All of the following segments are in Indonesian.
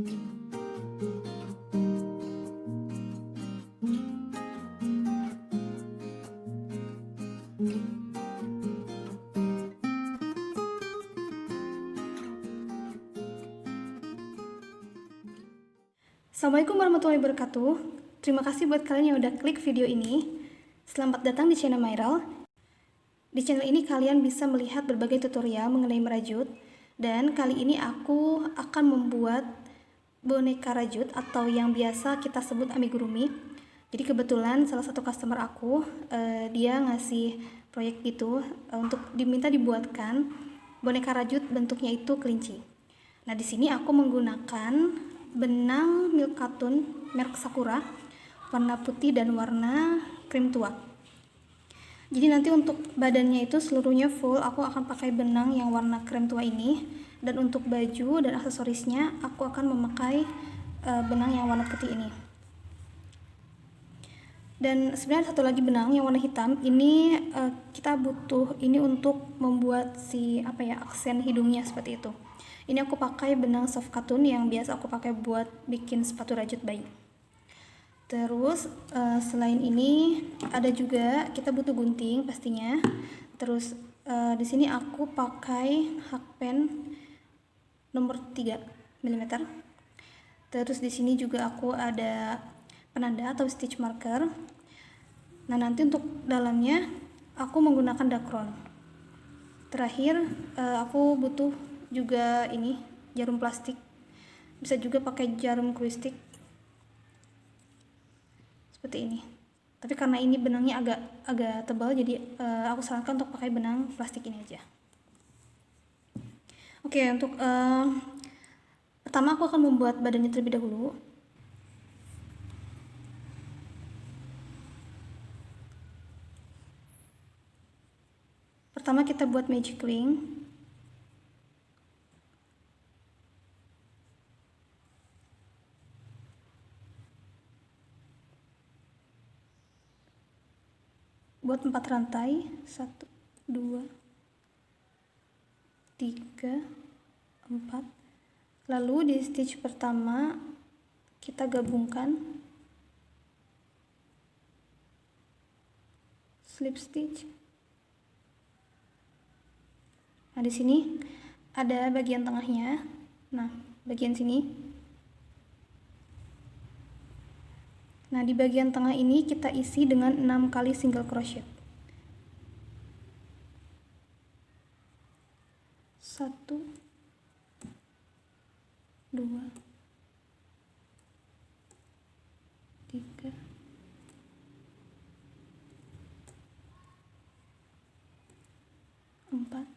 Assalamualaikum warahmatullahi wabarakatuh. Terima kasih buat kalian yang udah klik video ini. Selamat datang di channel Mairal. Di channel ini kalian bisa melihat berbagai tutorial mengenai merajut. Dan kali ini aku akan membuat boneka rajut atau yang biasa kita sebut amigurumi. Jadi kebetulan salah satu customer aku, dia ngasih proyek gitu untuk diminta dibuatkan boneka rajut bentuknya itu kelinci. Nah, di sini aku menggunakan benang milk cotton merek Sakura warna putih dan warna krim tua. Jadi nanti untuk badannya itu seluruhnya full aku akan pakai benang yang warna krim tua ini, dan untuk baju dan aksesorisnya aku akan memakai benang yang warna putih ini. Dan sebenarnya satu lagi benang yang warna hitam ini kita butuh ini untuk membuat si aksen hidungnya seperti itu. Ini aku pakai benang soft cotton yang biasa aku pakai buat bikin sepatu rajut bayi. Terus selain ini ada juga kita butuh gunting pastinya. Terus di sini aku pakai hakpen nomor 3 mm. Terus di sini juga aku ada penanda atau stitch marker. Nah, nanti untuk dalamnya aku menggunakan dakron. Terakhir aku butuh juga ini jarum plastik, bisa juga pakai jarum kristik seperti ini, tapi karena ini benangnya agak tebal jadi aku sarankan untuk pakai benang plastik ini aja. Oke, untuk pertama aku akan membuat badannya terlebih dahulu. Pertama kita buat magic ring. Buat 4 rantai, 1, 2, 3, 4. Lalu di stitch pertama kita gabungkan slip stitch. Nah, di sini ada bagian tengahnya. Nah, bagian sini. Nah, di bagian tengah ini kita isi dengan 6 kali single crochet. 1, 2, 3, 4,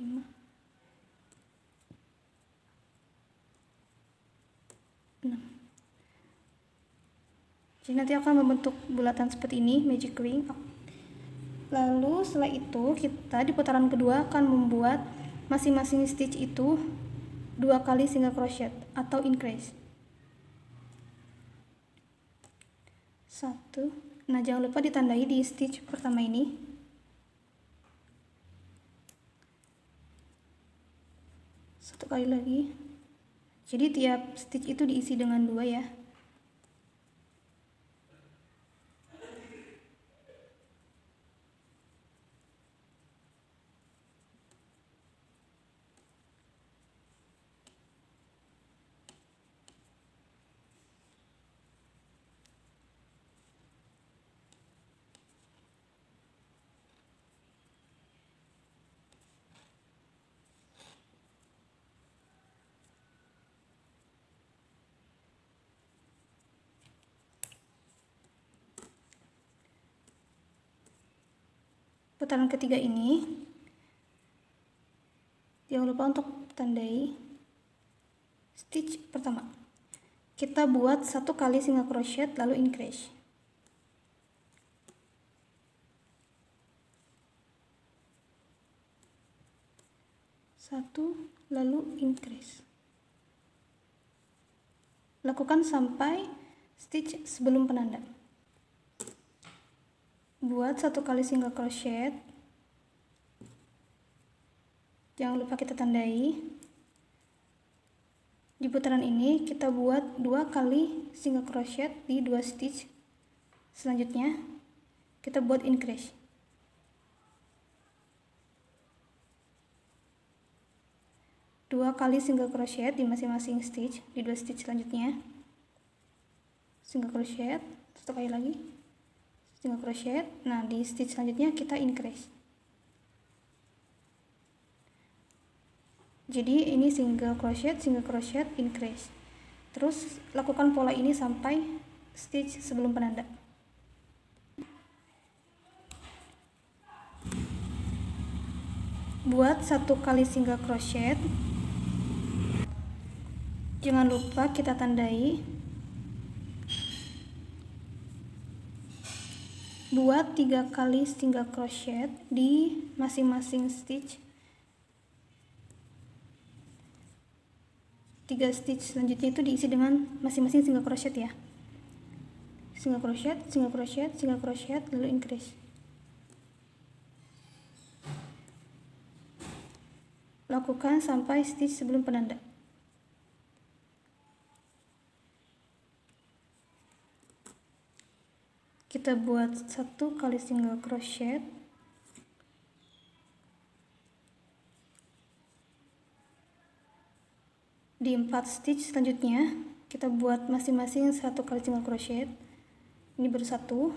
5, 6. Jadi nanti akan membentuk bulatan seperti ini, magic ring. Lalu setelah itu kita di putaran kedua akan membuat masing-masing stitch itu 2 kali single crochet atau increase. 1. Nah, jangan lupa ditandai di stitch pertama ini. Satu kali lagi. Jadi tiap stitch itu diisi dengan 2 ya. Putaran ketiga ini jangan lupa untuk tandai stitch pertama. Kita buat 1 kali single crochet lalu increase. 1 lalu increase. Lakukan sampai stitch sebelum penanda. Buat 1 kali single crochet, Jangan lupa kita tandai. Di putaran ini kita buat 2 kali single crochet di 2 stitch. Selanjutnya kita buat increase. Dua kali single crochet di masing-masing stitch di 2 stitch selanjutnya. Single crochet, 1 kali lagi. Single crochet. Nah, di stitch selanjutnya kita increase. Jadi ini single crochet, increase. Terus lakukan pola ini sampai stitch sebelum penanda. Buat 1 kali single crochet. Jangan lupa kita tandai. Buat 3 kali single crochet di masing-masing stitch. 3 stitch selanjutnya itu diisi dengan masing-masing single crochet ya. Single crochet, single crochet, single crochet, lalu increase. Lakukan sampai stitch sebelum penanda. Kita buat 1 kali single crochet. Di 4 stitch selanjutnya kita buat masing-masing 1 kali single crochet. Ini baru 1,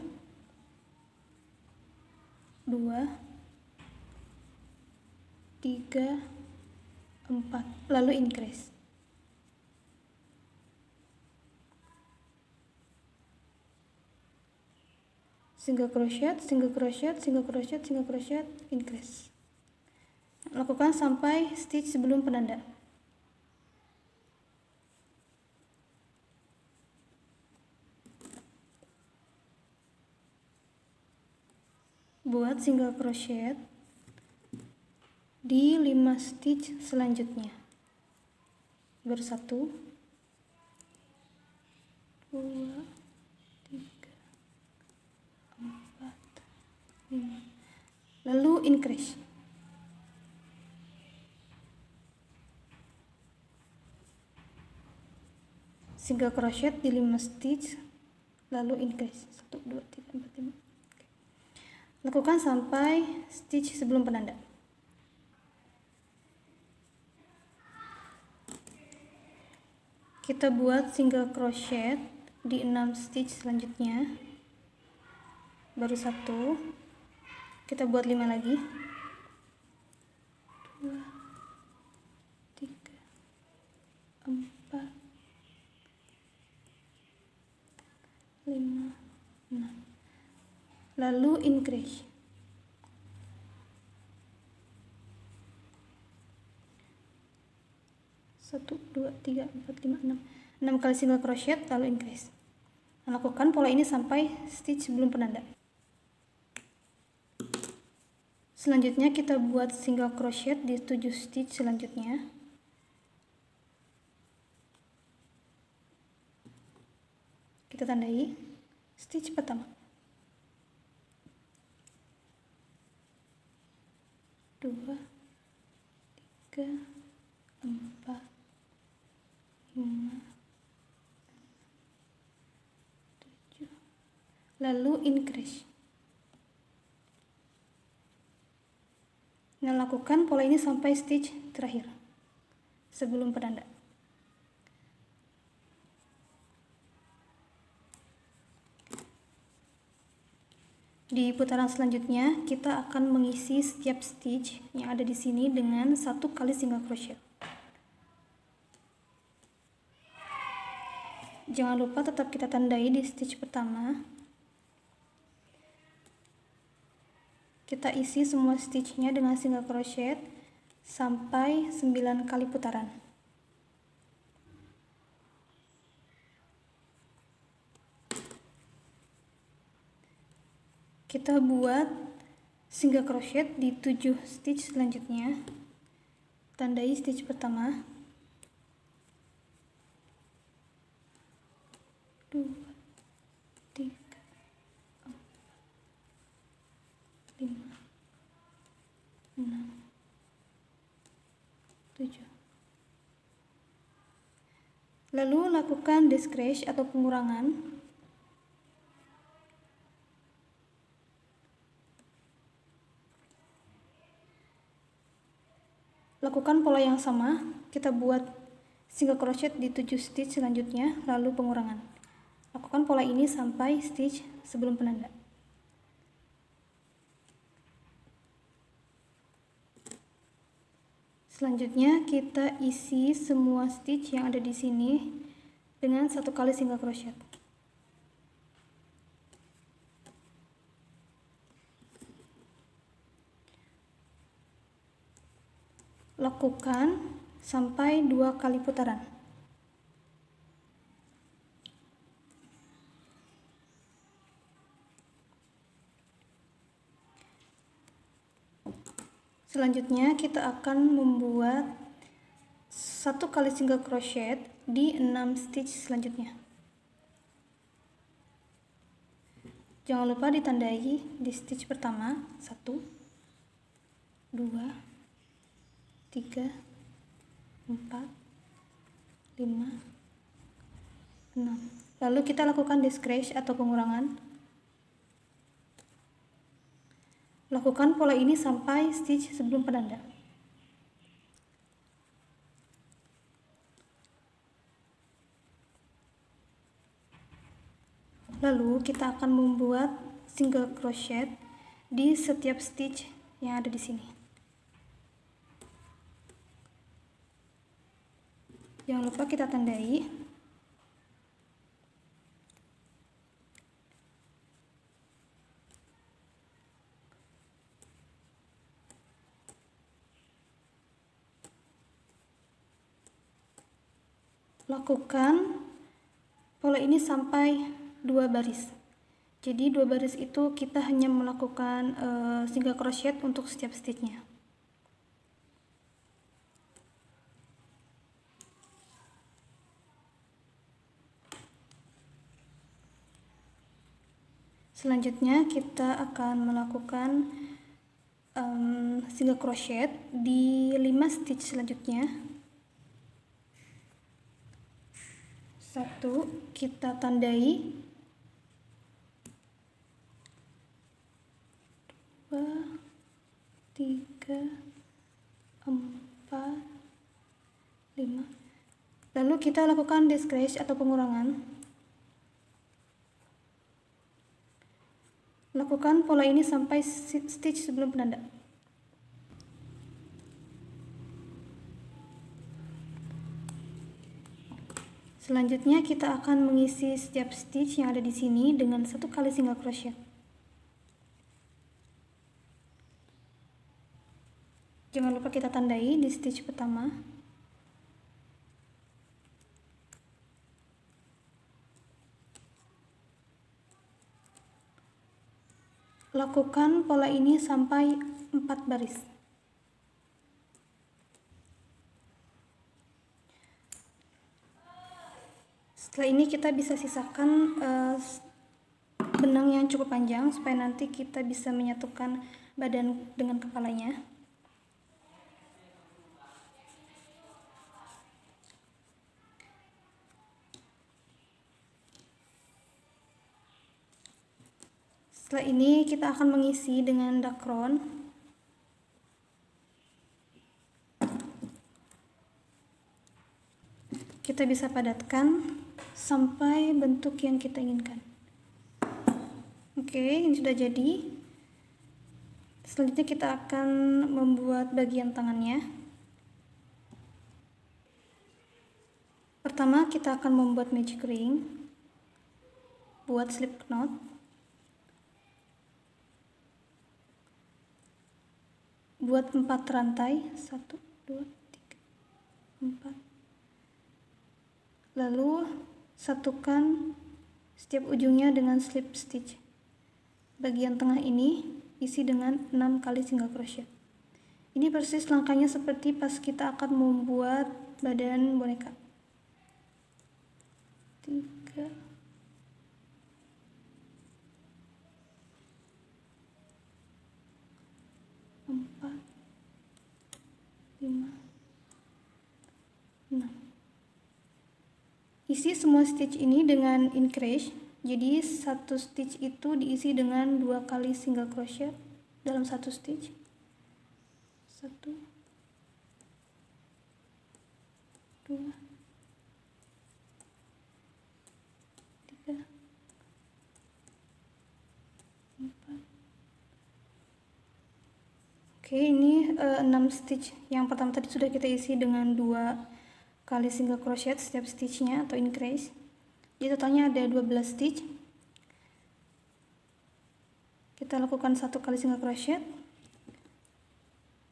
2, 3, 4, lalu increase. Single crochet, single crochet, single crochet, single crochet, increase. Lakukan sampai stitch sebelum penanda. Buat single crochet di 5 stitch selanjutnya. Baru 1, 2, 3, 4, 5, lalu increase. Single crochet di 5 stitch lalu increase. 1, 2, 3, 4, 5. Lakukan sampai stitch sebelum penanda. Kita buat single crochet di 6 stitch selanjutnya. Baru 1. Kita buat 5 lagi. 2, 3, 4, 5, 6. Lalu increase. Satu, 2, 3, 4, 5, 6. 6 kali single crochet lalu increase. Lakukan pola ini sampai stitch sebelum penanda. Selanjutnya kita buat single crochet di 7 stitch selanjutnya. Kita tandai stitch pertama. 2, 3, 4, 5, 7, lalu increase. Nah, lakukan pola ini sampai stitch terakhir sebelum penanda. Di putaran selanjutnya kita akan mengisi setiap stitch yang ada di sini dengan 1 kali single crochet. Jangan lupa tetap kita tandai di stitch pertama. Kita isi semua stitchnya dengan single crochet sampai 9 kali putaran. Kita buat single crochet di 7 stitch selanjutnya. Tandai stitch pertama. 2, 3, 4, 5, 6, Lalu lakukan decrease atau pengurangan. Lakukan pola yang sama, kita buat single crochet di 7 stitch selanjutnya, lalu pengurangan. Lakukan pola ini sampai stitch sebelum penanda. Selanjutnya kita isi semua stitch yang ada di sini dengan 1 kali single crochet. Lakukan sampai 2 kali putaran. Selanjutnya kita akan membuat 1 kali single crochet di 6 stitch selanjutnya. Jangan lupa ditandai di stitch pertama 1, 2, 3, 4, 5, 6. Lalu kita lakukan decrease atau pengurangan. Lakukan pola ini sampai stitch sebelum penanda. Lalu kita akan membuat single crochet di setiap stitch yang ada di sini. Jangan lupa kita tandai. Lakukan pola ini sampai 2 baris. Jadi 2 baris itu kita hanya melakukan single crochet untuk setiap stitchnya. Selanjutnya kita akan melakukan single crochet di 5 stitch selanjutnya. 1 kita tandai, 2, 3, 4, 5. Lalu kita lakukan decrease atau pengurangan. Lakukan pola ini sampai stitch sebelum penanda. Selanjutnya kita akan mengisi setiap stitch yang ada di sini dengan 1 kali single crochet. Jangan lupa kita tandai di stitch pertama. Lakukan pola ini sampai 4 baris. Setelah ini kita bisa sisakan benang yang cukup panjang supaya nanti kita bisa menyatukan badan dengan kepalanya. Setelah ini kita akan mengisi dengan dakron. Kita bisa padatkan sampai bentuk yang kita inginkan. Oke, ini sudah jadi. Selanjutnya kita akan membuat bagian tangannya. Pertama kita akan membuat magic ring. Buat slip knot. Buat 4 rantai, 1, 2, 3, 4. Lalu satukan setiap ujungnya dengan slip stitch. Bagian tengah ini isi dengan 6 kali single crochet. Ini persis langkahnya seperti pas kita akan membuat badan boneka. 3, 4, 5, 6. isi semua stitch ini dengan increase. Jadi satu stitch itu diisi dengan 2 kali single crochet dalam satu stitch. 1 2 3 4. Oke, ini 6 stitch. Yang pertama tadi sudah kita isi dengan 2 kali single crochet setiap stitchnya atau increase. Jadi totalnya ada 12 stitch. Kita lakukan 1 kali single crochet,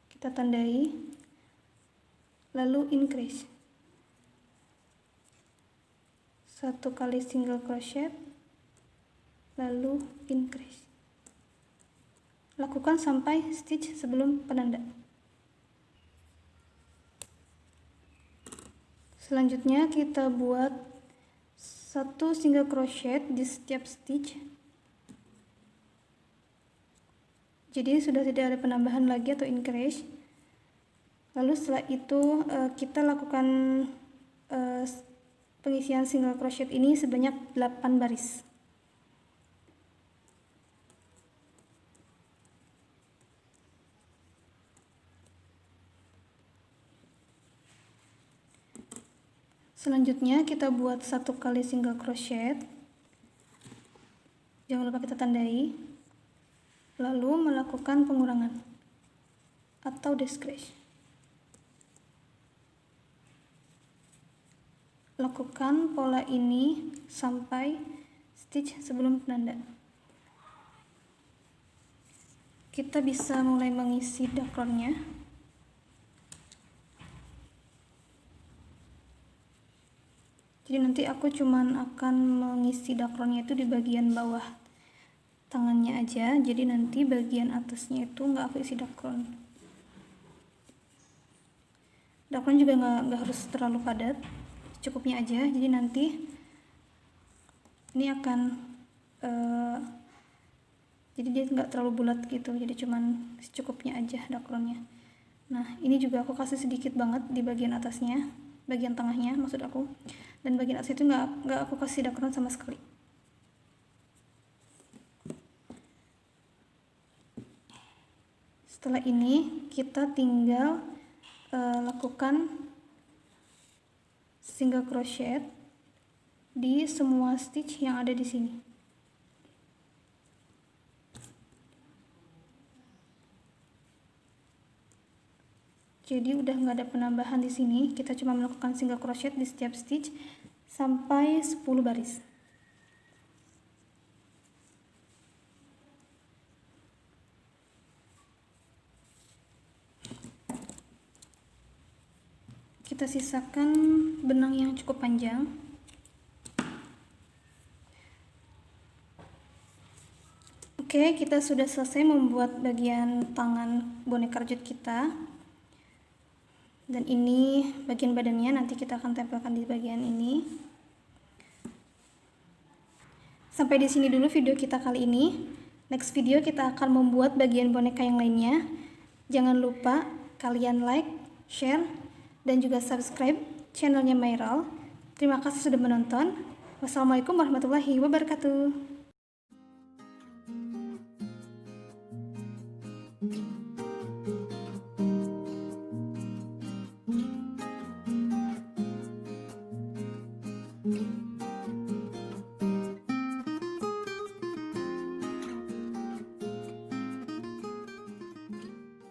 kita tandai, lalu increase. 1 kali single crochet, lalu increase. Lakukan sampai stitch sebelum penanda. Selanjutnya kita buat 1 single crochet di setiap stitch. Jadi sudah tidak ada penambahan lagi atau increase. Lalu setelah itu kita lakukan pengisian single crochet ini sebanyak 8 baris. Selanjutnya kita buat 1 kali single crochet, jangan lupa kita tandai, lalu melakukan pengurangan atau decrease. Lakukan pola ini sampai stitch sebelum penanda. Kita bisa mulai mengisi dakronnya. Jadi nanti aku cuman akan mengisi dakronnya itu di bagian bawah tangannya aja. Jadi nanti bagian atasnya itu nggak aku isi dakron. Dakron juga nggak harus terlalu padat, cukupnya aja. Jadi nanti ini akan jadi dia nggak terlalu bulat gitu. Jadi cuman secukupnya aja dakronnya. Nah ini juga aku kasih sedikit banget di bagian atasnya, bagian tengahnya maksud aku. Dan bagian atas itu nggak aku kasih dakron sama sekali. Setelah ini kita tinggal lakukan single crochet di semua stitch yang ada di sini. Jadi udah nggak ada penambahan di sini, kita cuma melakukan single crochet di setiap stitch sampai 10 baris. Kita sisakan benang yang cukup panjang. Oke, kita sudah selesai membuat bagian tangan boneka rajut kita. Dan ini bagian badannya, nanti kita akan tempelkan di bagian ini. Sampai di sini dulu video kita kali ini. Next video kita akan membuat bagian boneka yang lainnya. Jangan lupa kalian like, share, dan juga subscribe channelnya Mairal. Terima kasih sudah menonton. Wassalamualaikum warahmatullahi wabarakatuh.